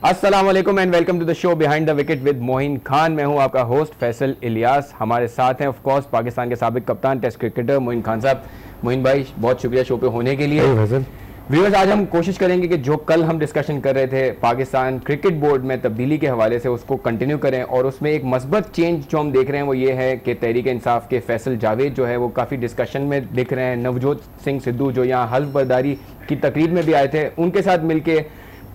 अस्सलाम वालेकुम and welcome to the show behind the wicket with Moin Khan. मैं हूं आपका होस्ट फैसल इलियास। हमारे साथ हैं ऑफ कोर्स पाकिस्तान के साबिक कप्तान टेस्ट क्रिकेटर मोइन खान साहब। मोइन भाई बहुत शुक्रिया शो पे होने के लिए। व्यूअर्स, आज हम कोशिश करेंगे कि जो कल हम डिस्कशन कर रहे थे पाकिस्तान क्रिकेट बोर्ड में तब्दीली के हवाले से उसको कंटिन्यू करें, और उसमें एक मस्बत चेंज जो हम देख रहे हैं वो ये है कि तहरीक इंसाफ के फैसल जावेद जो है वो काफ़ी डिस्कशन में दिख रहे हैं। नवजोत सिंह सिद्धू जो यहाँ हल्फ बर्दारी की तकरीर में भी आए थे, उनके साथ मिलके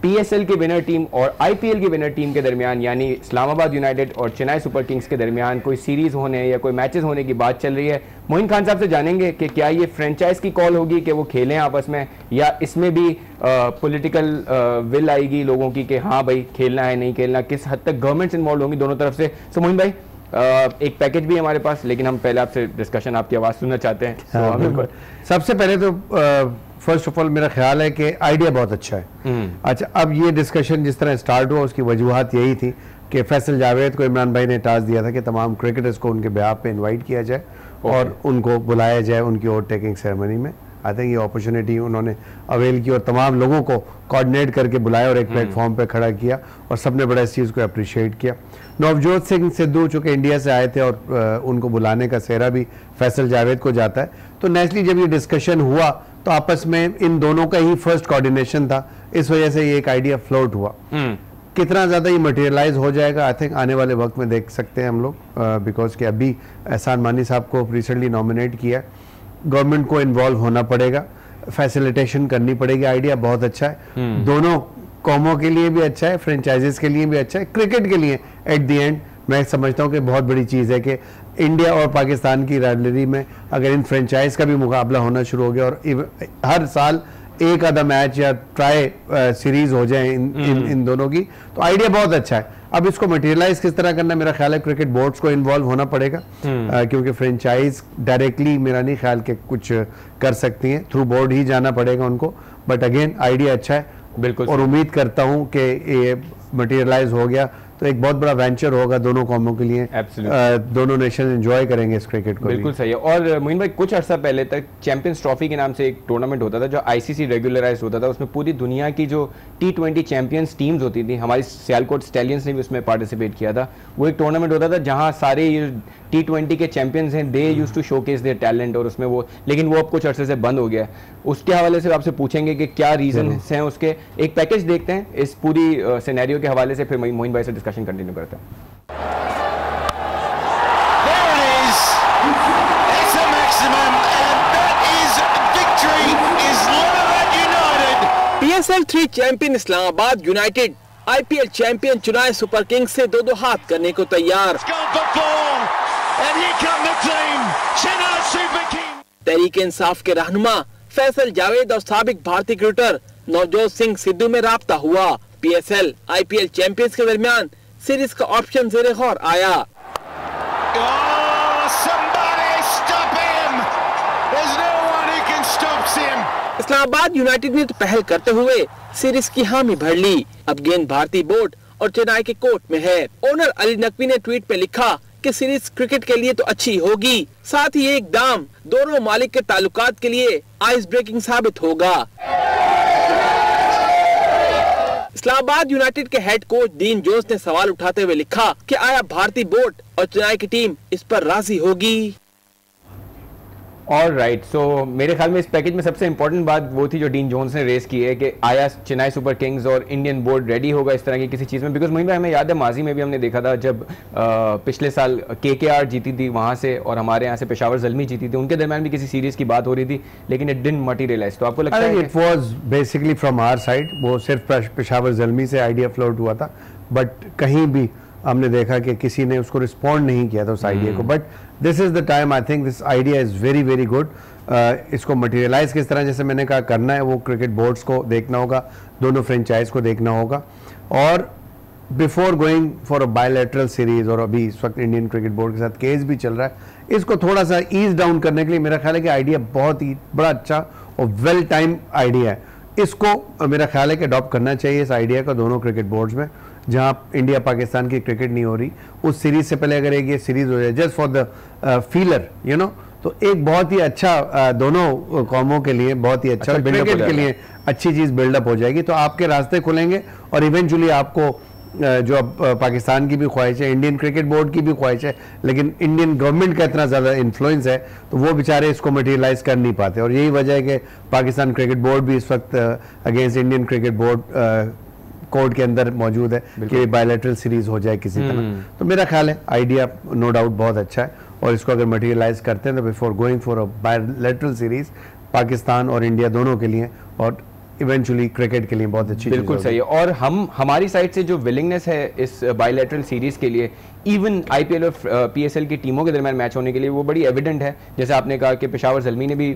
PSL की विनर टीम और IPL की विनर टीम के दरमियान यानी इस्लामाबाद यूनाइटेड और चेन्नई सुपर किंग्स के दरमियान कोई सीरीज़ होने या कोई मैचेस होने की बात चल रही है। मोइन खान साहब से जानेंगे कि क्या ये फ्रेंचाइज की कॉल होगी कि वो खेलें आपस में, या इसमें भी पॉलिटिकल विल आएगी लोगों की कि हाँ भाई खेलना है नहीं खेलना, किस हद तक गवर्नमेंट्स इन्वॉल्व होंगी दोनों तरफ से। सो मोइन भाई, एक पैकेज भी हमारे पास, लेकिन हम पहले आपसे डिस्कशन आपकी आवाज़ सुनना चाहते हैं। सबसे पहले तो फर्स्ट ऑफ ऑल मेरा ख्याल है कि आइडिया बहुत अच्छा है। अच्छा, अब ये डिस्कशन जिस तरह स्टार्ट हुआ उसकी वजूहत यही थी कि फैसल जावेद को इमरान भाई ने टास्क दिया था कि तमाम क्रिकेटर्स को उनके ब्याह पे इनवाइट किया जाए और उनको बुलाया जाए उनकी ओवर टेकिंग सेरेमनी में। आई थिंक ये अपॉर्चुनिटी उन्होंने अवेल की और तमाम लोगों को कोऑर्डिनेट करके बुलाया और एक प्लेटफॉर्म पे खड़ा किया और सबने बड़ा इस चीज़ को अप्रिशिएट किया। नवजोत सिंह सिद्धू चूँकि इंडिया से आए थे और उनको बुलाने का सेहरा भी फैसल जावेद को जाता है, तो नेचुरली जब ये डिस्कशन हुआ तो आपस में इन दोनों का ही फर्स्ट कोऑर्डिनेशन था, इस वजह से ये एक आइडिया फ्लोट हुआ। कितना ज़्यादा ये मटेरियलाइज हो जाएगा आई थिंक आने वाले वक्त में देख सकते हैं हम लोग, बिकॉज कि अभी एहसान मानी साहब को रिसेंटली नॉमिनेट किया, गवर्नमेंट को इन्वॉल्व होना पड़ेगा, फैसिलिटेशन करनी पड़ेगी। आइडिया बहुत अच्छा है, दोनों कौमों के लिए भी अच्छा है, फ्रेंचाइजेस के लिए भी अच्छा है, क्रिकेट के लिए एट द एंड मैं समझता हूँ कि बहुत बड़ी चीज़ है कि इंडिया और पाकिस्तान की राइवलरी में अगर इन फ्रेंचाइज का भी मुकाबला होना शुरू हो गया और हर साल एक आधा मैच या ट्राई सीरीज हो जाए इन दोनों की, तो आइडिया बहुत अच्छा है। अब इसको मटेरियलाइज किस तरह करना, मेरा ख्याल है क्रिकेट बोर्ड्स को इन्वॉल्व होना पड़ेगा, क्योंकि फ्रेंचाइज डायरेक्टली मेरा नहीं ख्याल के कुछ कर सकती हैं, थ्रू बोर्ड ही जाना पड़ेगा उनको। बट अगेन आइडिया अच्छा है बिल्कुल, और उम्मीद करता हूँ कि ये मटेरियलाइज हो गया तो एक बहुत बड़ा वेंचर होगा दोनों कौमों के लिए। दोनों नेशन एंजॉय करेंगे इस क्रिकेट को। बिल्कुल सही है। और मोइन भाई, कुछ अर्सा पहले तक चैंपियंस ट्रॉफी के नाम से एक टूर्नामेंट होता था जो ICC रेगुलराइज होता था, उसमें पूरी दुनिया की जो T20 चैंपियंस टीम्स होती थी, हमारी सियालकोट स्टैलियंस ने भी उसमें पार्टिसिपेट किया था। वो एक टूर्नामेंट होता था जहाँ सारे ये T20 के चैंपियंस हैं, they used to showcase their talent, और उसमें वो, लेकिन वो अब कुछ अरसे से बंद हो गया है। उसके हवाले से आपसे पूछेंगे कि क्या रीजन हैं उसके। एक पैकेज देखते हैं इस पूरी सिनेरियो के हवाले से, फिर मोइन भाई से डिस्कशन कंटिन्यू करते हैं। PSL 3 champion Islamabad United IPL champion Chennai super Kings से दो हाथ करने को तैयार। तहरीक इंसाफ के रहनुमा फैसल जावेद और साबिक भारतीय क्रिकेटर नवजोत सिंह सिद्धू में राब्ता हुआ। PSL IPL चैंपियंस के दरमियान सीरीज का ऑप्शन ज़ेरे गौर आया। इस्लामाबाद यूनाइटेड ने तो पहल करते हुए सीरीज की हामी भर ली। अब गेंद भारतीय बोर्ड और चेन्नई के कोर्ट में है। ओनर अली नकवी ने ट्वीट पे लिखा कि सीरीज क्रिकेट के लिए तो अच्छी होगी, साथ ही एक दाम दोनों मालिक के ताल्लुकात के लिए आइस ब्रेकिंग साबित होगा। इस्लामाबाद यूनाइटेड के हेड कोच डीन जोन्स ने सवाल उठाते हुए लिखा कि आया भारतीय बोर्ड और चेन्नई की टीम इस पर राजी होगी। ऑल राइट, सो मेरे ख्याल में इस पैकेज में सबसे इंपॉर्टेंट बात वो थी जो डीन जोन्स ने रेस की है कि आया चेन्नई सुपर किंग्स और इंडियन बोर्ड रेडी होगा इस तरह की किसी चीज़ में। बिकॉज मुझे हमें याद है माजी में भी हमने देखा था जब पिछले साल KKR जीती थी वहाँ से और हमारे यहाँ से पेशावर ज़ल्मी जीती थी, उनके दरमियान भी किसी सीरीज़ की बात हो रही थी, लेकिन इट डिडंट मटीरियलाइज। तो आपको लगता है it was basically from our side, वो सिर्फ पेशावर ज़ल्मी से आइडिया फ्लोट हुआ था, बट कहीं भी हमने देखा कि किसी ने उसको रिस्पॉन्ड नहीं किया था उस आइडिया को। But this is the time, I think this idea is very very good. इसको मटेरियलाइज किस तरह, जैसे मैंने कहा, करना है वो क्रिकेट बोर्ड्स को देखना होगा, दोनों फ्रेंचाइज को देखना होगा, और before going for a bilateral series, और अभी इस वक्त इंडियन क्रिकेट बोर्ड के साथ केस भी चल रहा है, इसको थोड़ा सा ईज डाउन करने के लिए मेरा ख्याल है कि आइडिया बहुत ही बड़ा अच्छा और वेल टाइम आइडिया है। इसको मेरा ख्याल है कि अडॉप्ट करना चाहिए इस आइडिया का दोनों क्रिकेट बोर्ड्स में। जहां इंडिया पाकिस्तान की क्रिकेट नहीं हो रही, उस सीरीज से पहले अगर एक ये सीरीज हो जाए जस्ट फॉर द फीलर तो एक बहुत ही अच्छा दोनों कौमों के लिए बहुत ही अच्छा क्रिकेट के लिए अच्छी चीज़ बिल्डअप हो जाएगी तो आपके रास्ते खुलेंगे और इवेंचुअली आपको जो अब पाकिस्तान की भी ख्वाहिश है, इंडियन क्रिकेट बोर्ड की भी ख्वाहिश है, लेकिन इंडियन गवर्नमेंट का इतना ज़्यादा इन्फ्लुएंस है तो वो बेचारे इसको मटेरियलाइज कर नहीं पाते और यही वजह है कि पाकिस्तान क्रिकेट बोर्ड भी इस वक्त against Indian cricket board court के अंदर मौजूद है कि बायलैटरल सीरीज हो जाए किसी तरह। तो मेरा ख्याल है आइडिया नो डाउट बहुत अच्छा है और इसको अगर मटेरियलाइज करते हैं तो before going for a bilateral series Pakistan और इंडिया दोनों के लिए और इवेंचुअली क्रिकेट के लिए बहुत अच्छी बिल्कुल सही है। और हमारी साइड से जो विलिंगनेस है इस बायलैटरल सीरीज के लिए, इवन आईपीएल और पीएसएल की टीमों के दरमियान मैच होने के लिए, वो बड़ी एविडेंट है। जैसे आपने कहा कि पेशावर ज़ल्मी ने भी,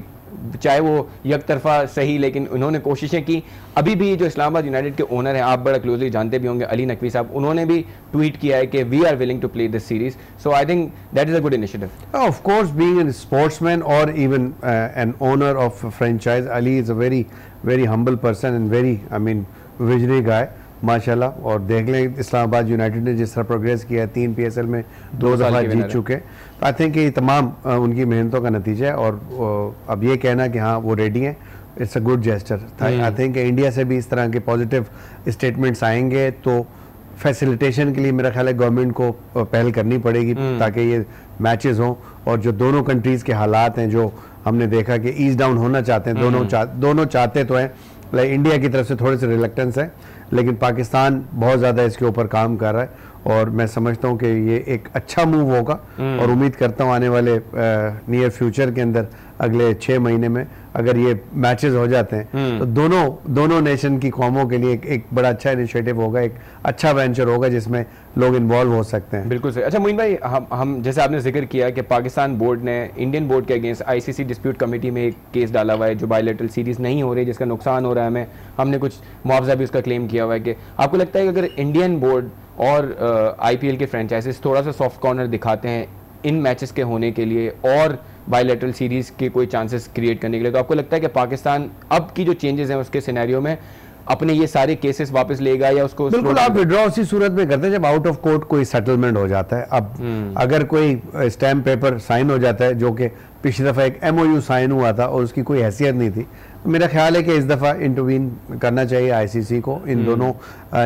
चाहे वो एक तरफा सही, लेकिन उन्होंने कोशिशें की। अभी भी जो इस्लामाबाद यूनाइटेड के ओनर हैं, आप बड़ा क्लोजली जानते भी होंगे, अली नकवी साहब, उन्होंने भी ट्वीट किया है कि we are willing to play this series. So I think that is a good initiative. Of course being an sportsman और even an owner of franchise, Ali is a very humble person and very visionary guy माशाल्लाह। और देख लें Islamabad United ने जिस तरह progress किया है, 3 पीएसएल में 2 दफ़ा जीत चुके, तो आई थिंक ये तमाम उनकी मेहनतों का नतीजा है। और अब ये कहना कि हाँ वो रेडी हैं, it's a good gesture. I think India से भी इस तरह के पॉजिटिव स्टेटमेंट्स आएंगे तो फैसिलिटेशन के लिए मेरा ख्याल है गवर्नमेंट को पहल करनी पड़ेगी ताकि ये मैचेस हों। और जो दोनों कंट्रीज़ के हालात हैं, जो हमने देखा कि ईज डाउन होना चाहते हैं, दोनों चाहते तो हैं, लाइक इंडिया की तरफ से थोड़े से रिलक्टेंस है, लेकिन पाकिस्तान बहुत ज़्यादा इसके ऊपर काम कर रहा है और मैं समझता हूँ कि ये एक अच्छा मूव होगा। और उम्मीद करता हूँ आने वाले नियर फ्यूचर के अंदर अगले 6 महीने में अगर ये मैचेस हो जाते हैं तो दोनों नेशन की कौमों के लिए एक बड़ा अच्छा इनिशिएटिव होगा, एक अच्छा वेंचर होगा जिसमें लोग इन्वॉल्व हो सकते हैं। बिल्कुल सही। अच्छा मोइन भाई, हम जैसे आपने जिक्र किया कि पाकिस्तान बोर्ड ने इंडियन बोर्ड के अगेंस्ट आईसीसी डिस्प्यूट कमेटी में एक केस डाला हुआ है जो बायलैटरल सीरीज नहीं हो रही, जिसका नुकसान हो रहा है हमें, हमने कुछ मुआवजा भी उसका क्लेम किया हुआ है। कि आपको लगता है कि अगर इंडियन बोर्ड और आईपीएल के फ्रेंचाइजीज थोड़ा सा सॉफ्ट कॉर्नर दिखाते हैं इन मैचेस के होने के लिए और बायलैटरल सीरीज के कोई चांसेस क्रिएट करने के लिए, तो आपको लगता है कि पाकिस्तान अब की जो चेंजेस हैं उसके सिनेरियो में अपने ये सारे केसेस वापस लेगा या उसको? बिल्कुल, आप विड्रॉ उसी सूरत में करते हैं जब आउट ऑफ कोर्ट कोई सेटलमेंट हो जाता है। अब अगर कोई स्टैम्प पेपर साइन हो जाता है, जो कि पिछली दफ़ा एक MOU साइन हुआ था और उसकी कोई हैसियत नहीं थी, तो मेरा ख्याल है कि इस दफ़ा इंटरवीन करना चाहिए आईसीसी को इन दोनों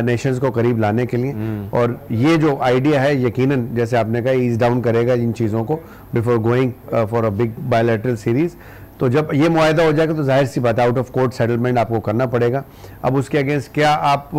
नेशंस को करीब लाने के लिए। और ये जो आइडिया है यकीनन जैसे आपने कहा ईज डाउन करेगा इन चीज़ों को before going for a big bilateral series. तो जब ये मुआहदा हो जाएगा तो जाहिर सी बात आउट ऑफ कोर्ट सेटलमेंट आपको करना पड़ेगा। अब उसके अगेंस्ट क्या आप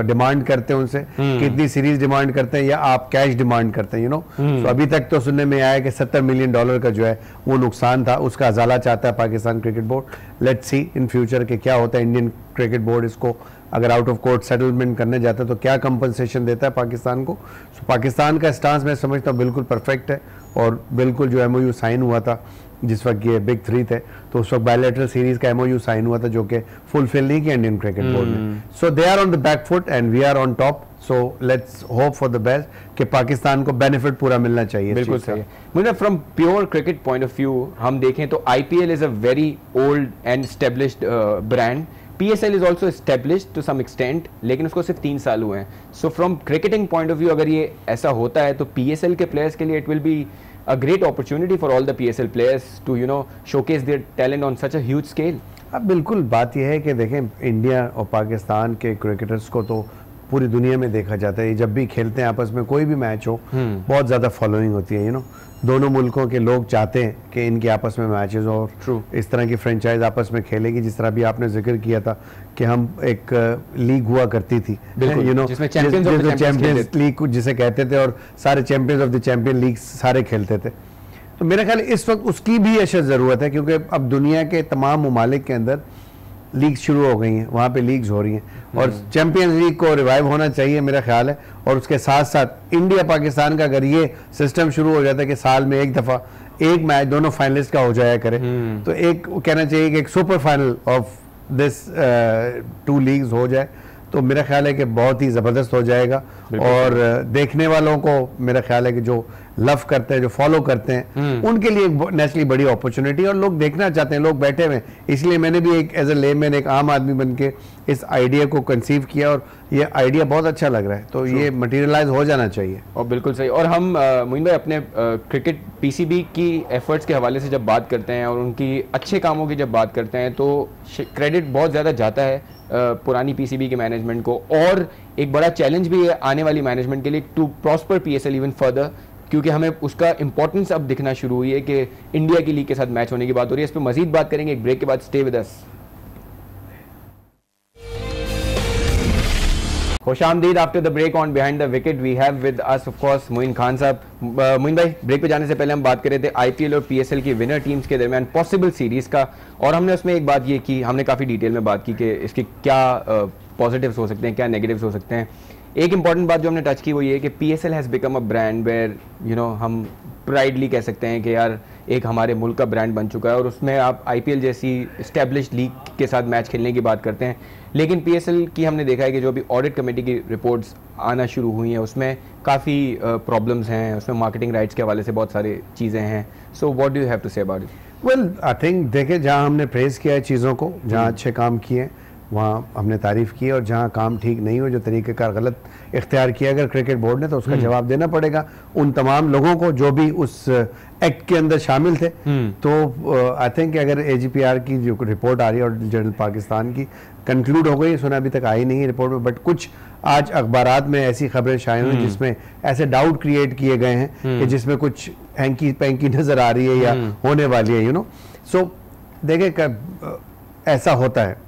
डिमांड करते हैं उनसे, कितनी सीरीज डिमांड करते हैं या आप कैश डिमांड करते हैं, यू नो। तो अभी तक तो सुनने में आया कि $70 मिलियन का जो है वो नुकसान था, उसका अजाला चाहता है Pakistan cricket board. Let's see in future के क्या होता है। इंडियन क्रिकेट बोर्ड इसको अगर आउट ऑफ कोर्ट सेटलमेंट करने जाता है तो क्या कंपनसेशन देता है पाकिस्तान को। तो पाकिस्तान का स्टांस मैं समझता हूँ बिल्कुल परफेक्ट है और बिल्कुल जो MOU साइन हुआ था जिस वक्त ये बिग 3 थे, तो उस वक्त बायलैटरल सीरीज का MOU साइन हुआ था जो कि फुलफिल नहीं किया इंडियन क्रिकेट बोर्ड ने। So they are on the back foot and we are on top. So let's hope for the best कि पाकिस्तान को बेनिफिट पूरा मिलना चाहिए। बिल्कुल सही है। मुझे from pure cricket point of view हम देखें तो IPL is a very old and established brand. PSL is also established to some extent, लेकिन उसको सिर्फ 3 साल हुए हैं। So from cricketing point of view अगर ये ऐसा होता है तो PSL के प्लेयर्स के लिए it will be a great opportunity for all the PSL players to showcase their talent on such a huge scale. अब बिल्कुल बात यह है कि देखें इंडिया और पाकिस्तान के क्रिकेटर्स को तो पूरी दुनिया में देखा जाता है। जब भी खेलते हैं आपस में कोई भी मैच हो बहुत ज़्यादा फॉलोइंग होती है, दोनों मुल्कों के लोग चाहते हैं कि इनके आपस में मैचेस हो और इस तरह की फ्रेंचाइज आपस में खेलेगी। जिस तरह भी आपने जिक्र किया था कि हम एक लीग हुआ करती थी, जिसमें चैंपियंस लीग जिसे कहते थे और सारे champions of the champion league सारे खेलते थे। तो मेरा ख्याल इस वक्त उसकी भी अशद ज़रूरत है क्योंकि अब दुनिया के तमाम ममालिक के अंदर लीग शुरू हो गई हैं, वहाँ पे लीग्स हो रही हैं और चैंपियंस लीग को रिवाइव होना चाहिए मेरा ख्याल है। और उसके साथ साथ इंडिया पाकिस्तान का अगर ये सिस्टम शुरू हो जाता है कि साल में एक दफ़ा एक मैच दोनों फाइनलिस्ट का हो जाया करे, तो एक कहना चाहिए कि एक super final of this 2 leagues हो जाए तो मेरा ख्याल है कि बहुत ही ज़बरदस्त हो जाएगा और देखने वालों को मेरा ख्याल है कि जो लव करते हैं, जो फॉलो करते हैं, उनके लिए नेचुरली बड़ी अपॉर्चुनिटी, और लोग देखना चाहते हैं, लोग बैठे हुए। इसलिए मैंने भी एक एज ए लेमैन, एक आम आदमी बन के इस आइडिया को कंसीव किया और ये आइडिया बहुत अच्छा लग रहा है, तो ये मटेरियलाइज हो जाना चाहिए। और बिल्कुल सही। और हम मोइन भाई अपने क्रिकेट पीसीबी की एफर्ट्स के हवाले से जब बात करते हैं और उनकी अच्छे कामों की जब बात करते हैं तो क्रेडिट बहुत ज़्यादा जाता है पुरानी पीसीबी के मैनेजमेंट को, और एक बड़ा चैलेंज भी है आने वाली मैनेजमेंट के लिए to prosper PSL even further, क्योंकि हमें उसका इंपॉर्टेंस अब दिखना शुरू हुई है कि इंडिया की लीग के साथ मैच होने की बात हो रही है। इस पर मजीद बात करेंगे एक ब्रेक के बाद। Stay with us. खुशामदीद after the break on behind the wicket. We have with us of course Moin Khan sahab. Moin भाई, ब्रेक पे जाने से पहले हम बात कर रहे थे आईपीएल और पीएसएल की विनर टीम्स के दरमियान पॉसिबल सीरीज का, और हमने उसमें एक बात ये की, हमने काफ़ी डिटेल में बात की कि इसके क्या पॉजिटिव्स हो सकते हैं, क्या नेगेटिव्स हो सकते हैं। एक इंपॉर्टेंट बात जो हमने टच की वो ये है कि PSL has become a brand where हम प्राइडली कह सकते हैं कि यार एक हमारे मुल्क का ब्रांड बन चुका है, और उसमें आप आईपीएल जैसी इस्टेब्लिश्ड लीग के साथ मैच खेलने की बात करते हैं। लेकिन पीएसएल की हमने देखा है कि जो अभी ऑडिट कमेटी की रिपोर्ट्स आना शुरू हुई हैं उसमें काफ़ी प्रॉब्लम्स हैं, उसमें मार्केटिंग राइट्स के हवाले से बहुत सारी चीज़ें हैं। So what do you have to say about it? Well, I think देखिए, जहाँ हमने प्रेज़ किया है चीज़ों को, जहाँ अच्छे काम किए वहाँ हमने तारीफ़ की, और जहाँ काम ठीक नहीं हो, जो तरीक़ेकार गलत इख्तियार किया अगर क्रिकेट बोर्ड ने, तो उसका जवाब देना पड़ेगा उन तमाम लोगों को जो भी उस एक्ट के अंदर शामिल थे। तो आई थिंक अगर एजीपीआर की जो रिपोर्ट आ रही है और जनरल पाकिस्तान की कंक्लूड हो गई, सुना अभी तक आई नहीं है रिपोर्ट में, बट कुछ आज अखबारात में ऐसी खबरें शाये हुई जिसमें ऐसे डाउट क्रिएट किए गए हैं कि जिसमें कुछ हैंकी पैंकी नज़र आ रही है या होने वाली है, सो देखिए ऐसा होता है।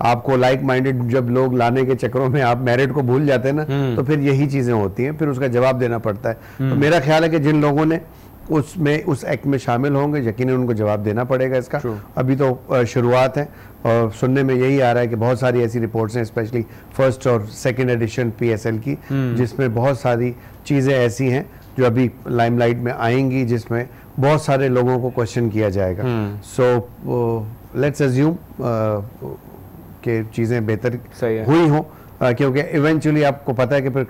आपको लाइक माइंडेड जब लोग लाने के चक्करों में आप मेरिट को भूल जाते हैं ना, तो फिर यही चीज़ें होती हैं, फिर उसका जवाब देना पड़ता है। तो मेरा ख्याल है कि जिन लोगों ने उस एक्ट में शामिल होंगे, यकीनन उनको जवाब देना पड़ेगा इसका। अभी तो शुरुआत है, और सुनने में यही आ रहा है कि बहुत सारी ऐसी रिपोर्ट्स हैं, स्पेशली फर्स्ट और सेकेंड एडिशन पीएसएल की, जिसमें बहुत सारी चीज़ें ऐसी हैं जो अभी लाइमलाइट में आएंगी, जिसमें बहुत सारे लोगों को क्वेश्चन किया जाएगा। सो लेट्स अज्यूम कि चीज़ें बेहतर हुई हों, क्योंकि इवेंचुअली आपको पता है कि फिर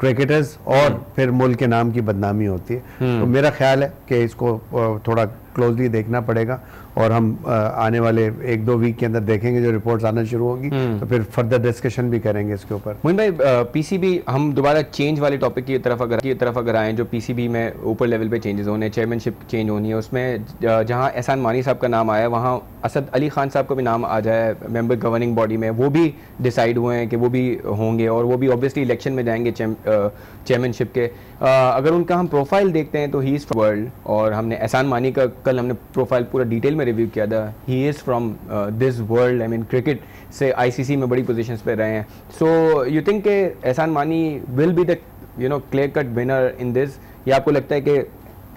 क्रिकेटर्स और फिर मुल्क के नाम की बदनामी होती है। तो मेरा ख्याल है कि इसको थोड़ा क्लोजली देखना पड़ेगा, और हम आने वाले 1-2 वीक के अंदर देखेंगे जो रिपोर्ट्स आना शुरू होगी, तो फिर फर्दर डिस्कशन भी करेंगे इसके ऊपर। मोइन भाई, पीसीबी, हम दोबारा चेंज वाले टॉपिक की तरफ अगर आएँ, जो पीसीबी में ऊपर लेवल पे चेंजेस होने, चेयरमैनशिप चेंज होनी है, उसमें जहाँ एहसान मानी साहब का नाम आया, वहाँ असद अली खान साहब का भी नाम आ जाए मेंबर गवर्निंग बॉडी में, वो भी डिसाइड हुए हैं कि वो भी होंगे, और वो भी ऑब्वियसली इलेक्शन में जाएंगे चेयरमैनशिप के। अगर उनका हम प्रोफाइल देखते हैं तो ही इज़ वर्ल्ड, और हमने एहसान मानी का कल हमने प्रोफाइल पूरा डिटेल में रिव्यू किया था। He is from this world, I mean cricket से आईसीसी में बड़ी पोजीशंस पे रहे हैं। सो यू थिंक के एहसान मानी will be the clear cut winner in this, या आपको लगता है कि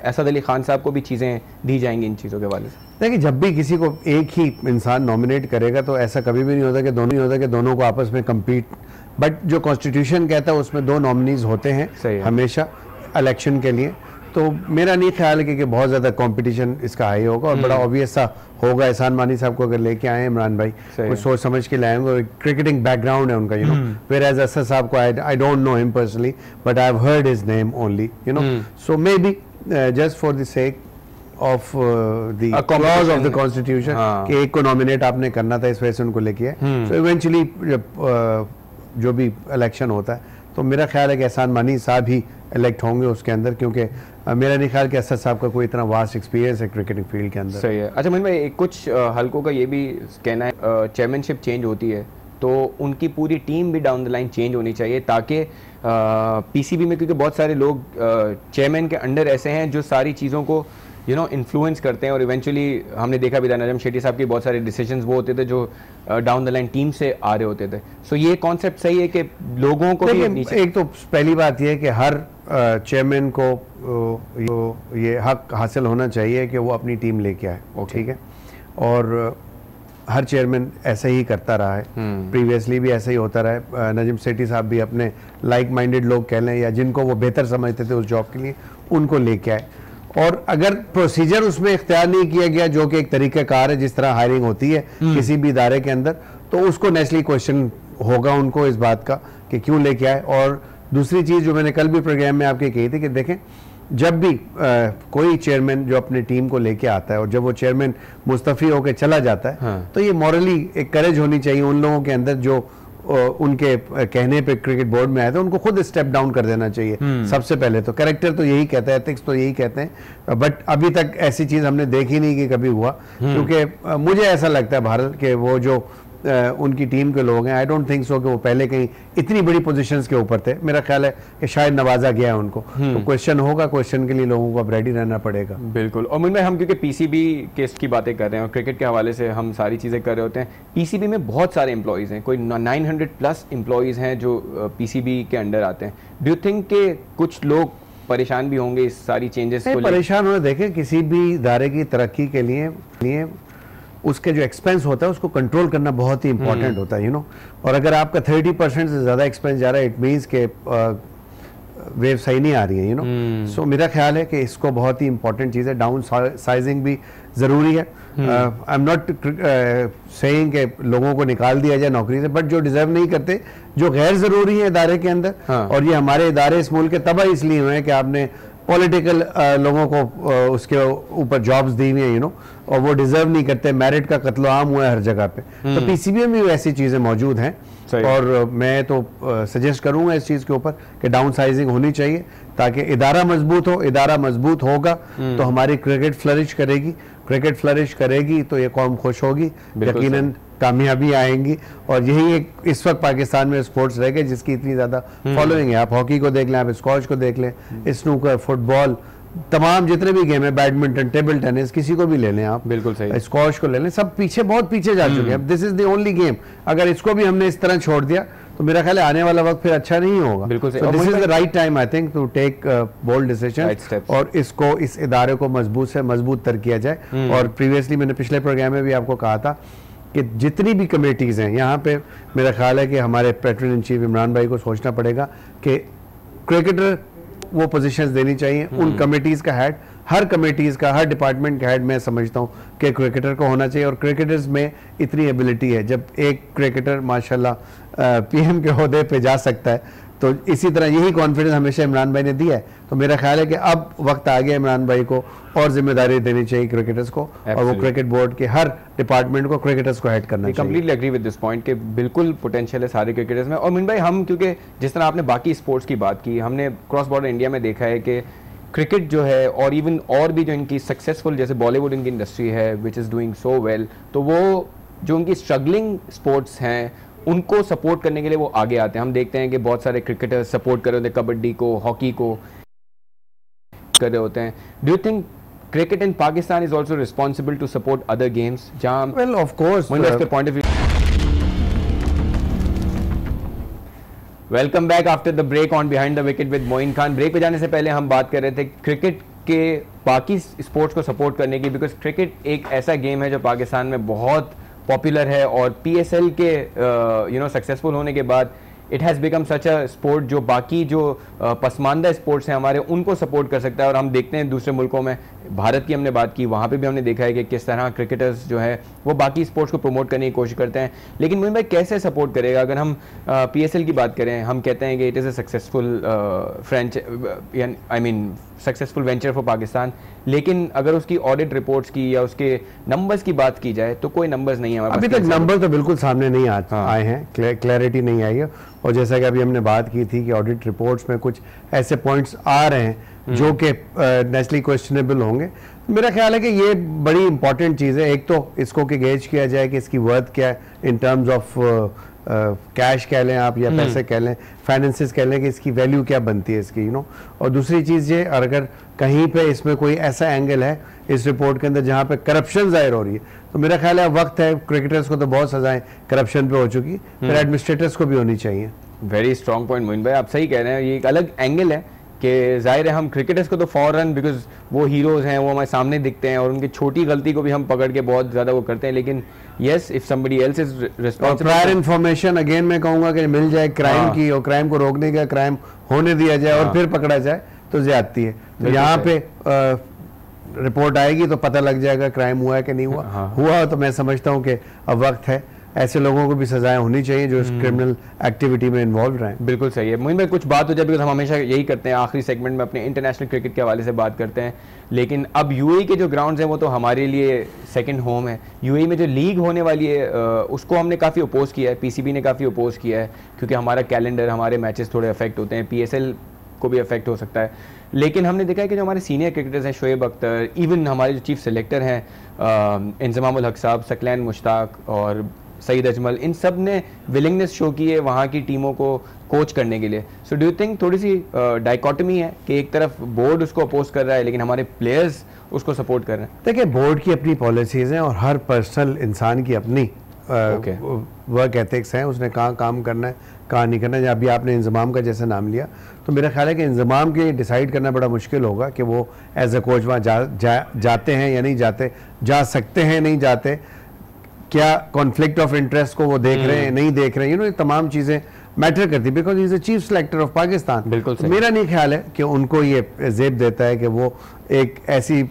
असद अली खान साहब को भी चीज़ें दी जाएंगी इन चीज़ों के हवाले से? देखिए, जब भी किसी को एक ही इंसान नॉमिनेट करेगा तो ऐसा कभी भी नहीं होता कि दोनों को आपस में कम्पीट, बट जो कॉन्स्टिट्यूशन कहता है उसमें 2 नॉमिनीज होते हैं हमेशा इलेक्शन के लिए। तो मेरा नहीं ख्याल है कि बहुत ज़्यादा कंपटीशन इसका हाई होगा, और बड़ा ऑब्वियस सा होगा। एहसान मानी साहब को अगर लेके आए इमरान भाई, कुछ सोच समझ के लाएंगे, क्रिकेटिंग बैकग्राउंड है उनका, वेयर एज असद साहब को I don't know him personally, but I have heard his name only, so may be just for the sake of the clause of the constitution कि एक को नॉमिनेट आपने करना था, इस वजह से उनको लेके आए। सो इवेंचुअली जो भी इलेक्शन होता है, तो मेरा ख्याल है कि एहसान मानी साहब ही इलेक्ट होंगे उसके अंदर, क्योंकि मेरा नहीं ख्याल कि असद साहब का कोई इतना वास्ट एक्सपीरियंस है क्रिकेटिंग फील्ड के अंदर। सही है। अच्छा मोइन भाई, कुछ हल्कों का ये भी कहना है चेयरमैनशिप चेंज होती है तो उनकी पूरी टीम भी डाउन द लाइन चेंज होनी चाहिए, ताकि पीसीबी में, क्योंकि बहुत सारे लोग चेयरमैन के अंडर ऐसे हैं जो सारी चीज़ों को इन्फ्लुएंस करते हैं, और इवेंचुअली हमने देखा भी था नजम शेट्टी साहब के बहुत सारे डिसीजंस वो होते थे जो डाउन द लाइन टीम से आ रहे होते थे। सो ये कॉन्सेप्ट सही है कि लोगों को भी एक तो पहली बात ये है कि हर चेयरमैन को ये हक हासिल होना चाहिए कि वो अपनी टीम लेके आए, ठीक है, और हर चेयरमैन ऐसा ही करता रहा है, प्रीवियसली भी ऐसा ही होता रहा है। नजम सेठी साहब भी अपने लाइक माइंडेड लोग कह लें या जिनको वो बेहतर समझते थे उस जॉब के लिए, उनको लेके आए, और अगर प्रोसीजर उसमें इख्तियार नहीं किया गया जो कि एक तरीक़ाकार है जिस तरह हायरिंग होती है किसी भी इदारे के अंदर, तो उसको नेचुरली क्वेश्चन होगा उनको इस बात का कि क्यों लेके आए। और दूसरी चीज़ जो मैंने कल भी प्रोग्राम में आपके कही थी कि देखें, जब भी कोई चेयरमैन जो अपने टीम को लेके आता है और जब वो चेयरमैन मुस्तफ़ी होकर चला जाता है, हाँ। तो ये मॉरली एक करेज होनी चाहिए उन लोगों के अंदर जो उनके कहने पे क्रिकेट बोर्ड में आए थे, उनको खुद स्टेप डाउन कर देना चाहिए। सबसे पहले तो कैरेक्टर तो यही कहता है, एथिक्स तो यही कहते हैं, बट अभी तक ऐसी चीज़ हमने देखी नहीं कि कभी हुआ। क्योंकि मुझे ऐसा लगता है भारत के वो जो उनकी टीम के लोग हैं, आई डोंट थिंक सो कि वो पहले कहीं इतनी बड़ी पोजीशंस के ऊपर थे। मेरा ख्याल है कि शायद नवाजा गया है उनको, तो क्वेश्चन होगा, क्वेश्चन के लिए लोगों को अब रेडी रहना पड़ेगा। बिल्कुल। और मुझे हम क्योंकि पीसीबी केस की बातें कर रहे हैं और क्रिकेट के हवाले से हम सारी चीज़ें कर रहे होते हैं, पीसीबी में बहुत सारे एम्प्लॉयज़ हैं, कोई 900+ एम्प्लॉयज़ हैं जो पीसीबी के अंडर आते हैं। डू यू थिंक कि कुछ लोग परेशान भी होंगे इस सारी चेंजेस को? परेशान होने, देखें किसी भी इदारे की तरक्की के लिए उसके जो एक्सपेंस होता है उसको कंट्रोल करना बहुत ही इंपॉर्टेंट होता है, और अगर आपका 30% से ज़्यादा एक्सपेंस जा रहा है, इट मीन्स के वेव सही नहीं आ रही है, सो मेरा ख्याल है कि इसको बहुत ही इंपॉर्टेंट चीज़ है। डाउन साइजिंग भी ज़रूरी है। आई एम नॉट सेइंग कि लोगों को निकाल दिया जाए नौकरी से, बट जो डिजर्व नहीं करते, जो गैर ज़रूरी है इदारे के अंदर, और ये हमारे इदारे इस मुल्क के तबाह इसलिए हुए हैं कि आपने पॉलिटिकल लोगों को उसके ऊपर जॉब्स दी हुई हैं, और वो डिजर्व नहीं करते। मेरिट का कत्ल आम हुआ है हर जगह पे, तो पीसीबी में भी ऐसी चीज़ें मौजूद हैं। और मैं तो सजेस्ट करूंगा इस चीज़ के ऊपर कि डाउन साइजिंग होनी चाहिए, ताकि इदारा मजबूत हो। इदारा मजबूत होगा तो हमारी क्रिकेट फ्लरिश करेगी, क्रिकेट फ्लरिश करेगी तो ये कौम खुश होगी, यकीनन कामयाबी आएंगी। और यही एक इस वक्त पाकिस्तान में स्पोर्ट्स रह गए जिसकी इतनी ज़्यादा फॉलोइंग है। आप हॉकी को देख लें, आप स्क्वॉश को देख लें, स्नूकर, फुटबॉल, तमाम जितने भी गेम है, बैडमिंटन, टेबल टेनिस, किसी को भी ले लें आप, बिल्कुल सही, स्क्वॉश को ले लें, सब पीछे, बहुत पीछे जा चुके हैं। This is the only game. अगर इसको भी हमने इस तरह छोड़ दिया तो मेरा ख्याल है आने वाला वक्त फिर अच्छा नहीं होगा। बिल्कुल सही। This is the right time I think to take bold decision, और इसको, इस इदारे को मजबूत से मजबूत तर किया जाए। और प्रीवियसली मैंने पिछले प्रोग्राम में भी आपको कहा था कि जितनी भी कमेटीज़ हैं यहाँ पे, मेरा ख्याल है कि हमारे पैट्रन इन चीफ इमरान भाई को सोचना पड़ेगा कि क्रिकेटर वो पोजीशंस देनी चाहिए। उन कमेटीज़ का हेड, हर कमेटीज़ का, हर डिपार्टमेंट का हेड मैं समझता हूँ कि क्रिकेटर को होना चाहिए। और क्रिकेटर्स में इतनी एबिलिटी है, जब एक क्रिकेटर माशाल्लाह पीएम के ओहदे पे जा सकता है, तो इसी तरह यही कॉन्फिडेंस हमेशा इमरान भाई ने दिया है। तो मेरा ख्याल है कि अब वक्त आ गया इमरान भाई को और जिम्मेदारी देनी चाहिए क्रिकेटर्स को, और वो क्रिकेट बोर्ड के हर डिपार्टमेंट को क्रिकेटर्स को हेड करना चाहिए। Completely agree with this point कि बिल्कुल पोटेंशियल है सारे क्रिकेटर्स में। और मुइन भाई, हम क्योंकि जिस तरह आपने बाकी स्पोर्ट्स की बात की, हमने क्रॉस बॉर्डर इंडिया में देखा है कि क्रिकेट जो है, और इवन और भी जो इनकी सक्सेसफुल, जैसे बॉलीवुड इनकी इंडस्ट्री है which is doing so well, तो वो जो उनकी स्ट्रगलिंग स्पोर्ट्स हैं उनको सपोर्ट करने के लिए वो आगे आते हैं। हम देखते हैं कि बहुत सारे क्रिकेटर्स सपोर्ट कर रहे होते हैं, कबड्डी को, हॉकी को कर रहे होते हैं। Do you think cricket in Pakistan is also responsible to support other games? Well, of course. Point of view. Welcome back after the break on Behind the Wicket with Moin Khan. Break पे जाने से पहले हम बात कर रहे थे cricket के बाकी स्पोर्ट्स को सपोर्ट करने की, बिकॉज क्रिकेट एक ऐसा गेम है जो पाकिस्तान में बहुत पॉपुलर है, और PSL के सक्सेसफुल होने के बाद it has become such a sport जो बाकी जो पसमानदा स्पोर्ट्स हैं हमारे, उनको सपोर्ट कर सकता है। और हम देखते हैं दूसरे मुल्कों में, भारत की हमने बात की, वहाँ पे भी हमने देखा है कि किस तरह क्रिकेटर्स जो है वो बाकी स्पोर्ट्स को प्रमोट करने की कोशिश करते हैं। लेकिन मोइन भाई कैसे सपोर्ट करेगा? अगर हम PSL की बात करें, हम कहते हैं कि it is a successful successful venture for Pakistan, लेकिन अगर उसकी ऑडिट रिपोर्ट्स की या उसके नंबर्स की बात की जाए तो कोई नंबर्स नहीं है अभी तक। नंबर तो बिल्कुल सामने नहीं आए हैं, क्लैरिटी नहीं आई है। और जैसा कि अभी हमने बात की थी कि ऑडिट रिपोर्ट्स में कुछ ऐसे पॉइंट्स आ रहे हैं जो कि नेचुरली क्वेश्चनेबल होंगे। मेरा ख्याल है कि ये बड़ी इंपॉर्टेंट चीज़ है। एक तो इसको कि गेज किया जाए कि इसकी वर्थ क्या है इन टर्म्स ऑफ कैश कह लें आप या पैसे कह लें, फाइनेंसेस कह लें, कि इसकी वैल्यू क्या बनती है इसकी, और दूसरी चीज़ ये, अगर कहीं पे इसमें कोई ऐसा एंगल है इस रिपोर्ट के अंदर जहाँ पे करप्शन जाहिर हो रही है, तो मेरा ख्याल है वक्त है। क्रिकेटर्स को तो बहुत सजाएं करप्शन पे हो चुकी, फिर एडमिनिस्ट्रेटर्स को भी होनी चाहिए। वेरी स्ट्रॉन्ग पॉइंट मोइन भाई, आप सही कह रहे हैं। ये एक अलग एंगल है कि जाहिर है हम क्रिकेटर्स को तो फॉरन, बिकॉज वो हीरोज़ हैं, वो हमारे सामने दिखते हैं, और उनकी छोटी गलती को भी हम पकड़ के बहुत ज़्यादा वो करते हैं। लेकिन yes, if somebody else is responsible, prior information again मैं कहूँगा कि मिल जाए क्राइम की, और क्राइम को रोकने का, क्राइम होने दिया जाए और फिर पकड़ा जाए, तो ज्यादती है। तो यहाँ पे रिपोर्ट आएगी तो पता लग जाएगा क्राइम हुआ है कि नहीं हुआ। हुआ तो मैं समझता हूँ कि अब वक्त है ऐसे लोगों को भी सजाएं होनी चाहिए जो इस क्रिमिनल एक्टिविटी में इन्वॉल्व रहें। बिल्कुल सही है। मोइन भाई कुछ बात हो जाए, बिकॉज हम हमेशा यही करते हैं, आखिरी सेगमेंट में अपने इंटरनेशनल क्रिकेट के हवाले से बात करते हैं, लेकिन अब यूएई के जो ग्राउंड्स हैं वो तो हमारे लिए सेकंड होम है। यूएई में जो लीग होने वाली है उसको हमने काफ़ी अपोज किया है, पीसीबी ने काफ़ी अपोज किया है, क्योंकि हमारा कैलेंडर, हमारे मैचेस थोड़े अफेक्ट होते हैं, पीएसएल को भी अफेक्ट हो सकता है। लेकिन हमने देखा है कि जो हमारे सीनियर क्रिकेटर्स हैं, शोएब अख्तर, इवन हमारे जो चीफ सेलेक्टर हैं इंजमाम उल हक साहब, सकलैन मुश्ताक और सईद अजमल, इन सब ने विलिंगनेस शो की है वहाँ की टीमों को कोच करने के लिए। सो डू यू थिंक थोड़ी सी डाइकोटमी है कि एक तरफ बोर्ड उसको अपोज कर रहा है लेकिन हमारे प्लेयर्स उसको सपोर्ट कर रहे हैं? देखिए, बोर्ड की अपनी पॉलिसीज़ हैं और हर पर्सनल इंसान की अपनी वर्क एथिक्स हैं, उसने कहाँ काम करना है, कहाँ नहीं करना है। अभी आपने इंजमाम का जैसे नाम लिया, तो मेरा ख्याल है कि इंजमाम के डिसाइड करना बड़ा मुश्किल होगा कि वो एज अ कोच वहाँ जाते हैं या नहीं जाते, जा सकते हैं नहीं जाते, क्या कॉन्फ्लिक्ट ऑफ इंटरेस्ट को वो देख रहे हैं नहीं देख रहे हैं, ये तमाम चीज़ें मैटर करती है, because is a chief selector of Pakistan. बिल्कुल तो मेरा नहीं ख्याल है कि उनको ये जेब देता है कि वो एक ऐसी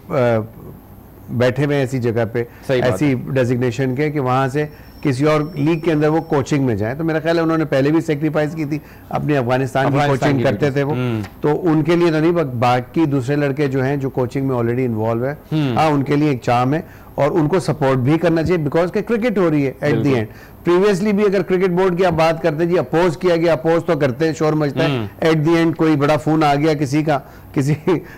बैठे हुए ऐसी जगह पे ऐसी डेजिग्नेशन के कि वहाँ से किसी और लीग के अंदर वो कोचिंग में जाए। तो मेरा ख्याल है उन्होंने पहले भी सेक्रीफाइस की थी, अपनी अफगानिस्तान की कोचिंग करते थे वो, तो उनके लिए तो नहीं, बाकी दूसरे लड़के जो हैं जो कोचिंग में ऑलरेडी इन्वॉल्व है, हाँ उनके लिए एक चार्म है और उनको सपोर्ट भी करना चाहिए, बिकॉज के क्रिकेट हो रही है एट द एंड। प्रीवियसली भी अगर क्रिकेट बोर्ड की आप बात करते जी, अपोज किया गया, अपोज तो करते हैं, शोर मचता है, एट द एंड कोई बड़ा फोन आ गया किसी का, किसी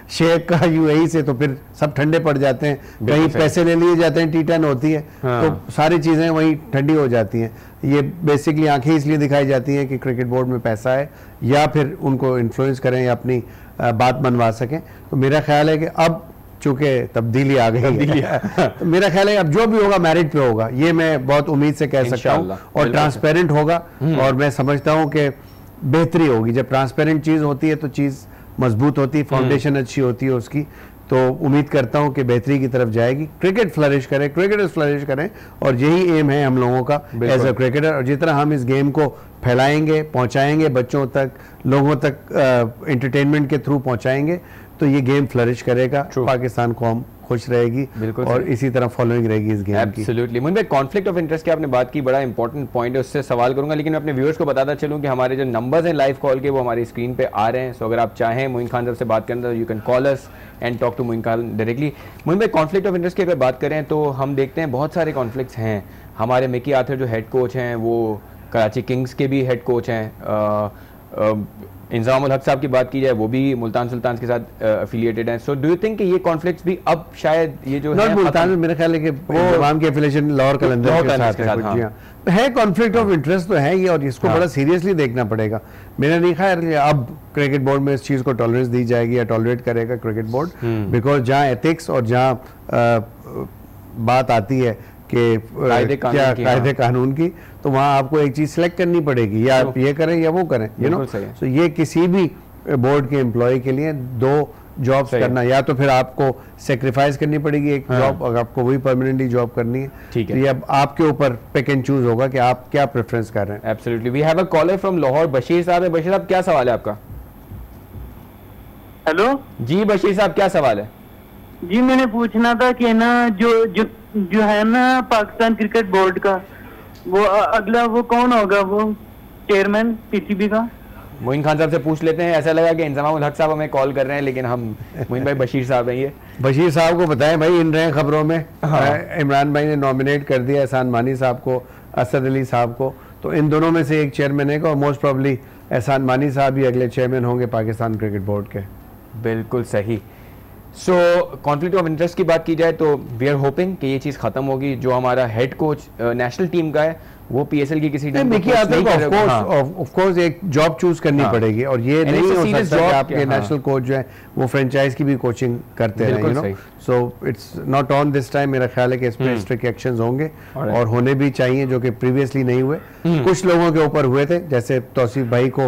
शेख का यूएई से, तो फिर सब ठंडे पड़ जाते हैं, कहीं पैसे ले लिए जाते हैं, T10 होती है, तो सारी चीजें वहीं ठंडी हो जाती हैं। ये बेसिकली आंखें इसलिए दिखाई जाती हैं कि क्रिकेट बोर्ड में पैसा है या फिर उनको इन्फ्लुएंस करें या अपनी बात मनवा सकें। तो मेरा ख्याल है कि अब चूंकि तब्दीली आ गई है तो मेरा ख्याल है अब जो भी होगा मेरिट पे होगा, ये मैं बहुत उम्मीद से कह सकता हूँ, और ट्रांसपेरेंट होगा, और मैं समझता हूँ कि बेहतरी होगी। जब ट्रांसपेरेंट चीज़ होती है तो चीज़ मजबूत होती है, फाउंडेशन अच्छी होती है उसकी, तो उम्मीद करता हूँ कि बेहतरी की तरफ जाएगी, क्रिकेट फ्लरिश करे, क्रिकेटर्स फ्लरिश करें, और यही एम है हम लोगों का एज अ क्रिकेटर। और जितना हम इस गेम को फैलाएंगे, पहुँचाएंगे बच्चों तक, लोगों तक एंटरटेनमेंट के थ्रू पहुँचाएंगे, तो ये गेम फ्लरिश करेगा, पाकिस्तान कौम खुश रहेगी और इसी तरह फॉलोइंग रहेगी इस गेम की। एब्सोल्युटली। मुझे कॉन्फ्लिक्ट ऑफ इंटरेस्ट की आपने बात की, बड़ा इंपॉर्टेंट पॉइंट है, उससे सवाल करूंगा, लेकिन मैं अपने व्यूअर्स को बताता चलूं कि हमारे जो नंबर्स हैं लाइव कॉल के वो हमारी स्क्रीन पे आ रहे हैं। सो अगर आप चाहें मोइन खान साहब से बात करना, you can call us and talk to Moin Khan directly. Moin भाई, कॉन्फ्लिक्ट ऑफ इंटरेस्ट की अगर बात करें तो हम देखते हैं बहुत सारे कॉन्फ्लिक्ट्स हैं। हमारे मिकी आर्थर जो हेड कोच हैं वो कराची किंग्स के भी हेड कोच हैं, इंजमाम उल हक साहब की बात की जाए वो भी मुल्तान सुल्तान के साथ एफिलिएटेड हैं। सो डू यू थिंक कि ये कॉन्फ्लिक्ट्स भी अब शायद ये जो है मुल्तान में, मेरे ख्याल है कि इंजमाम की एफिलिएशन लाहौर कलंदर के साथ है, कॉन्फ्लिक्ट ऑफ इंटरेस्ट तो है ये, और इसको बड़ा सीरियसली देखना पड़ेगा। मेरा नहीं ख्याल अब क्रिकेट बोर्ड में इस चीज़ को टॉलरेंस दी जाएगी या टॉलरेट करेगा क्रिकेट बोर्ड, बिकॉज जहाँ एथिक्स और जहाँ बात आती है कि क्या कायदे कानून की, तो वहाँ आपको एक चीज सिलेक्ट करनी पड़ेगी, या आप ये करें या वो करें, यू नो। सो ये किसी भी बोर्ड के एम्प्लॉय के लिए दो जॉब्स करना, या तो फिर आपको सेक्रीफाइस करनी पड़ेगी एक जॉब, अगर आपको वही परमानेंटली जॉब करनी है, ठीक है, तो ये अब आपके ऊपर पिक एंड चूज होगा कि आप क्या प्रेफरेंस कर रहे हैं। Absolutely. We have a caller from Lahore, Bashir साहब है। बशीर साहब, क्या सवाल है आपका? हेलो जी बशीर साहब, क्या सवाल है? जी मैंने पूछना था कि ना जो है ना पाकिस्तान क्रिकेट बोर्ड का वो अगला वो कौन होगा, वो चेयरमैन पीसीबी का? मोइन खान साहब से पूछ लेते हैं। ऐसा लगा कि इंजमाम उल हक साहब हमें कॉल कर रहे हैं, लेकिन हम मोइन भाई बशीर साहब हैं। ये बशीर साहब को बताएं भाई, इन रहे खबरों में इमरान भाई ने नॉमिनेट कर दिया एहसान मानी साहब को, असद अली साहब को, तो इन दोनों में से एक चेयरमैन है, और मोस्ट प्रॉब्ली एहसान मानी साहब ही अगले चेयरमैन होंगे पाकिस्तान क्रिकेट बोर्ड के। बिल्कुल सही। सो कॉन्फ्लिक्ट ऑफ इंटरेस्ट की बात की जाए तो वी आर होपिंग कि ये चीज़ खत्म होगी। जो हमारा हेड कोच नेशनल टीम का है वो पीएसएल की किसी टीम को ऑफ कोर्स एक जॉब चूज करनी पड़ेगी, और ये नहीं हो सकता कि आपके नेशनल कोच जो है वो फ्रेंचाइज की भी कोचिंग करते हैं, you know. So it's not on this time. मेरा ख्याल है कि इस पे स्ट्रिक्ट एक्शंस होंगे और होने भी चाहिए, जो कि प्रीवियसली नहीं हुए। कुछ लोगों के ऊपर हुए थे, जैसे तौसीफ भाई को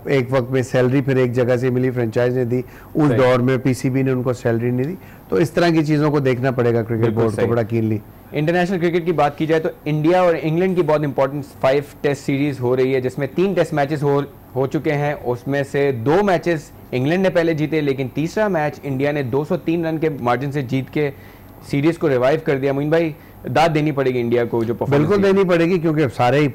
एक वक्त में सैलरी फिर एक जगह से मिली, फ्रेंचाइज ने दी, उस दौर में पीसीबी ने उनको सैलरी नहीं दी। तो इस तरह की चीज़ों को देखना पड़ेगा क्रिकेट बोर्ड को बड़ा कीनली। इंटरनेशनल क्रिकेट की बात की जाए तो इंडिया और इंग्लैंड की बहुत इंपॉर्टेंट 5 टेस्ट सीरीज हो रही है, जिसमें 3 टेस्ट मैचेस हो चुके हैं। उसमें से 2 मैचेस इंग्लैंड ने पहले जीते, लेकिन तीसरा मैच इंडिया ने 203 रन के मार्जिन से जीत के सीरीज को रिवाइव कर दिया। मोइन भाई, दाद देनी पड़ेगी इंडिया को जो परफॉर्मेंस बिल्कुल देनी पड़ेगी, क्योंकि सारे ही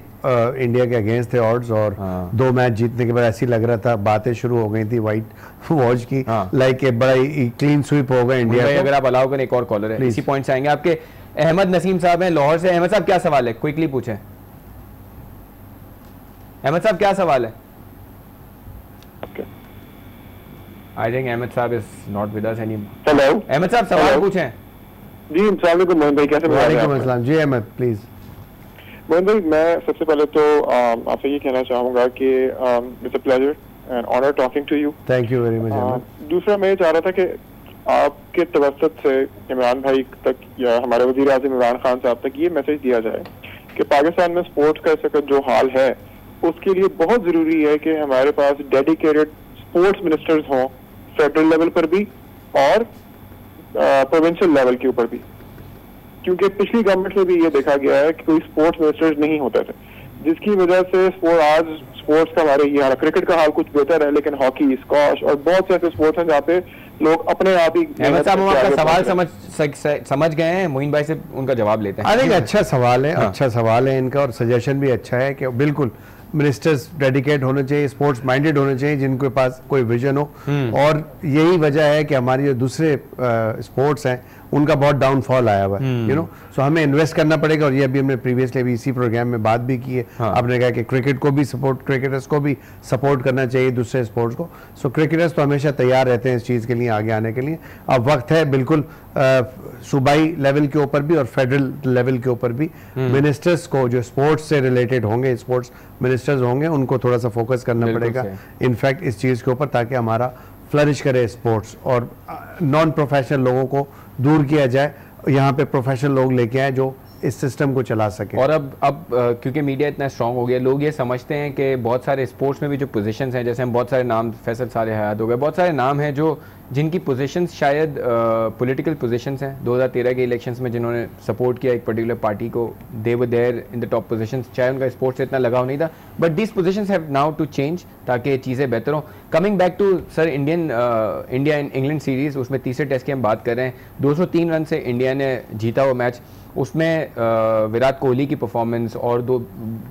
इंडिया के अगेंस्ट थे ऑड्स, और 2 मैच जीतने के बाद ऐसी लग रहा था, बातें शुरू हो गई थी वाइट वॉच की, लाइक एक बड़ा क्लीन स्वीप हो गया इंडिया को। अगर आप अलाउ करें एक और कॉलर है, इसी पॉइंट से आएंगे। आपके अहमद नसीम साहब हैं लाहौर से। अहमद साहब क्या सवाल है, क्विकली पूछें। अहमद साहब क्या सवाल है? आई थिंक अहमद साहब is not with us any. Hello Ahmad साहब सवाल पूछें। जी अस्सलाम वालेकुम मोहन भाई, कैसे? वालेकुम अस्सलाम जी अहमद, प्लीज। मोहन भाई, मैं सबसे पहले तो आपसे ये कहना चाहूँगा कि it's a pleasure and honour talking to you. Thank you very much. दूसरा मैं ये चाह रहा था कि आपके तवसत से इमरान भाई तक या हमारे वज़ीर आज़म इमरान खान साहब तक ये मैसेज दिया जाए कि पाकिस्तान में स्पोर्ट्स का इस वक्त जो हाल है उसके लिए बहुत ज़रूरी है कि हमारे पास डेडिकेटेड स्पोर्ट्स मिनिस्टर्स हों, फेडरल लेवल पर भी और प्रोविंशियल लेवल के ऊपर भी, क्योंकि पिछली गवर्नमेंट में भी ये देखा गया है कि कोई स्पोर्ट्स मिनिस्टर्स नहीं होते थे, जिसकी वजह से आज स्पोर्ट्स का हमारे ये हाल, क्रिकेट का हाल कुछ बेहतर है, लेकिन हॉकी, स्क्वॉश और बहुत से ऐसे स्पोर्ट्स हैं जहाँ पे लोग अपने आप ही। अहमद साहब, हम आपका सवाल समझ गए हैं, मोइन भाई से उनका जवाब लेते हैं। आई थिंक अच्छा सवाल है, अच्छा सवाल है इनका, और सजेशन भी अच्छा है कि बिल्कुल मिनिस्टर्स डेडिकेट होने चाहिए, स्पोर्ट्स माइंडेड होने चाहिए, जिनके पास कोई विजन हो। और यही वजह है कि हमारी जो दूसरे स्पोर्ट्स हैं उनका बहुत डाउनफॉल आया हुआ है, यू नो। सो हमें इन्वेस्ट करना पड़ेगा, और ये अभी हमने प्रीवियसली अभी इसी प्रोग्राम में बात भी की है। आपने कहा कि क्रिकेट को भी सपोर्ट, क्रिकेटर्स को भी सपोर्ट करना चाहिए दूसरे स्पोर्ट्स को। सो क्रिकेटर्स तो हमेशा तैयार रहते हैं इस चीज़ के लिए, आगे आने के लिए। अब वक्त है बिल्कुल सूबाई लेवल के ऊपर भी और फेडरल लेवल के ऊपर भी मिनिस्टर्स को, जो स्पोर्ट्स से रिलेटेड होंगे, स्पोर्ट्स मिनिस्टर्स होंगे, उनको थोड़ा सा फोकस करना पड़ेगा इनफैक्ट इस चीज़ के ऊपर, ताकि हमारा फ्लरिश करे स्पोर्ट्स, और नॉन प्रोफेशनल लोगों को दूर किया जाए, यहाँ पे प्रोफेशनल लोग लेके आए जो इस सिस्टम को चला सके। और अब क्योंकि मीडिया इतना स्ट्रांग हो गया, लोग ये समझते हैं कि बहुत सारे स्पोर्ट्स में भी जो पोजीशंस हैं, जैसे हम बहुत सारे नाम, फैसल सारे हयात हो गए, बहुत सारे नाम हैं जो जिनकी पोजीशंस शायद पॉलिटिकल पोजीशंस हैं। 2013 के इलेक्शंस में जिन्होंने सपोर्ट किया एक पर्टिकुलर पार्टी को, they were there in the top positions, चाहे उनका स्पोर्ट्स से इतना लगाव नहीं था, but this positions have now to change ताकि चीज़ें बेहतर हों। Coming back to sir India and England series, उसमें तीसरे टेस्ट की हम बात कर रहे हैं। 203 रन से इंडिया ने जीता वो मैच। उसमें विराट कोहली की परफॉर्मेंस और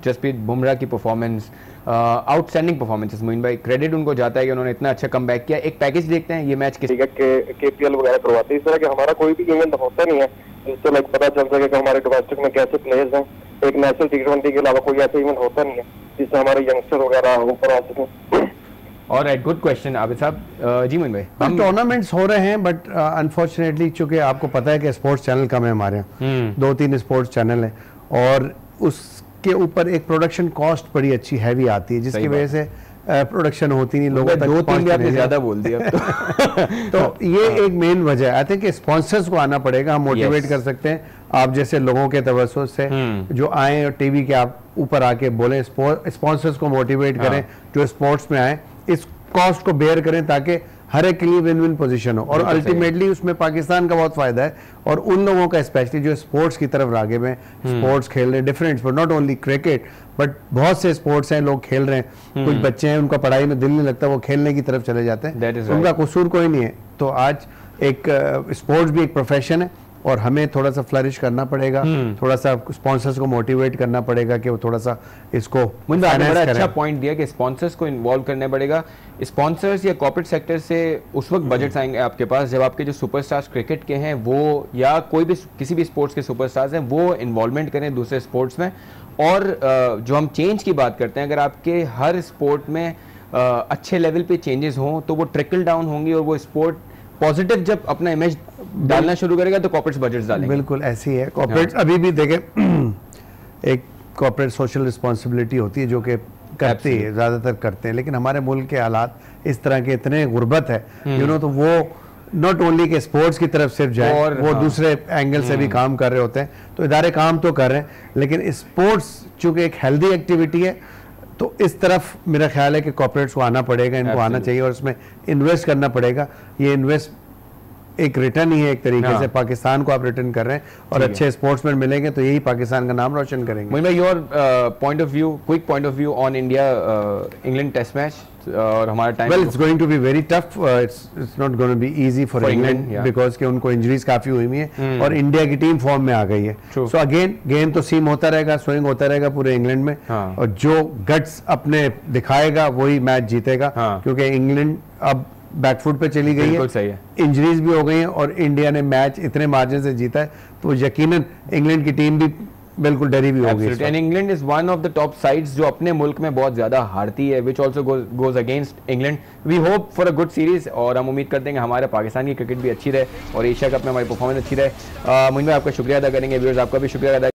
जसप्रीत बुमराह की परफॉर्मेंस, आउटस्टैंडिंग परफॉर्मेंसेस। मोइन भाई, क्रेडिट उनको जाता है कि उन्होंने इतना अच्छा कमबैक किया। एक पैकेज देखते हैं, ये मैच KPL वगैरह करवाते हैं, इस तरह के हमारा कोई भी इवेंट होता नहीं है जिससे लाइक पता चल सके कि हमारे डोमेस्टिक में कैसे प्लेयर्स हैं। एक नेशनल T20 के अलावा कोई ऐसा इवेंट होता नहीं है जिससे हमारे यंगस्टर वगैरह ऊपर आ सकें। और एट गुड क्वेश्चन आबिद साहब। जी मोइन भाई, हम टूर्नामेंट्स हो रहे हैं, बट अनफॉर्चुनेटली चूंकि आपको पता है कि स्पोर्ट्स चैनल कम है हमारे यहाँ, 2-3 स्पोर्ट्स चैनल हैं, और उसके ऊपर एक प्रोडक्शन कॉस्ट बड़ी अच्छी हैवी आती है, जिसकी वजह से प्रोडक्शन होती नहीं, लोगों तक 2-3 आपने ज्यादा बोल दिया। तो ये एक मेन वजह है। आई थिंक स्पॉन्सर्स को आना पड़ेगा, हम मोटिवेट कर सकते हैं आप जैसे लोगों के तवज्जो से जो आए और टीवी के आप ऊपर आके बोले, स्पॉन्सर्स को मोटिवेट करें जो स्पोर्ट्स में आए, इस कॉस्ट को बेयर करें ताकि हर एक के लिए विन विन पोजीशन हो, और अल्टीमेटली उसमें पाकिस्तान का बहुत फायदा है, और उन लोगों का स्पेशली जो स्पोर्ट्स की तरफ रागे में स्पोर्ट्स खेल रहे हैं, different sport, not only cricket but बहुत से स्पोर्ट्स हैं, लोग खेल रहे हैं। कुछ बच्चे हैं उनका पढ़ाई में दिल नहीं लगता, वो खेलने की तरफ चले जाते हैं, उनका कसूर कोई नहीं है। तो आज एक स्पोर्ट्स भी एक प्रोफेशन है, और हमें थोड़ा सा फ्लरिश करना पड़ेगा, थोड़ा सा स्पॉन्सर्स को मोटिवेट करना पड़ेगा कि वो थोड़ा सा इसको बड़ा अच्छा पॉइंट दिया कि स्पॉन्सर्स को इन्वॉल्व करना पड़ेगा। स्पॉन्सर्स या कॉर्पोरेट सेक्टर से उस वक्त बजट्स आएंगे आपके पास जब आपके जो सुपरस्टार्स क्रिकेट के हैं वो या कोई भी किसी भी स्पोर्ट्स के सुपरस्टार्स हैं वो इन्वॉल्वमेंट करें दूसरे स्पोर्ट्स में। और जो हम चेंज की बात करते हैं, अगर आपके हर स्पोर्ट में अच्छे लेवल पे चेंजेस हों तो वो ट्रिकल डाउन होंगी, और वो स्पोर्ट पॉजिटिव जब अपना इमेज डालना शुरू करेगा तो कॉर्पोरेट बजट्स डालेंगे। बिल्कुल ऐसी है कॉर्पोरेट। अभी भी देखें, एक कॉर्पोरेट सोशल रिस्पॉन्सिबिलिटी होती है जो कि करती है, ज़्यादातर करते हैं, लेकिन हमारे मुल्क के हालात इस तरह के इतने गुर्बत है यू नो, तो वो नॉट ओनली के स्पोर्ट्स की तरफ सिर्फ जाए, और वो दूसरे एंगल से भी काम कर रहे होते हैं। तो इदारे काम तो कर रहे हैं, लेकिन स्पोर्ट्स चूँकि एक हेल्दी एक्टिविटी है, तो इस तरफ मेरा ख्याल है कि कॉर्पोरेट्स को आना पड़ेगा, इनको आना चाहिए, और इसमें इन्वेस्ट करना पड़ेगा। ये इन्वेस्ट एक रिटर्न ही है एक तरीके से, पाकिस्तान को आप रिटर्न कर रहे हैं, और अच्छे स्पोर्ट्समैन मिलेंगे तो यही पाकिस्तान का नाम रोशन करेंगे। Your point of view, quick point of view on India England test match, और हमारा time well it's going to be very tough, it's not going to be easy for England because के उनको इंजरीज काफी हुई है और India की team form में आ गई है। सो अगेन गेम तो सीम होता रहेगा, स्विंग होता रहेगा पूरे इंग्लैंड में, और जो गट्स अपने दिखाएगा वही मैच जीतेगा, क्योंकि इंग्लैंड अब बैकफुट पे चली गई है, सही है, इंजरीज भी हो गई हैं और इंडिया ने मैच इतने मार्जिन से जीता है, तो यकीनन इंग्लैंड की टीम भी बिल्कुल डरी भी होगी। And England is one of the top sides जो अपने मुल्क में बहुत ज्यादा हारती है, which also goes against England. We hope for a good series, और हम उम्मीद करते हैं कि हमारे पाकिस्तान की क्रिकेट भी अच्छी रहे और एशिया कप में हमारी परफॉर्मेंस अच्छी रहे। मोइन भाई आपका शुक्रिया अदा करेंगे, व्यूअर्स आपका भी शुक्रिया अदा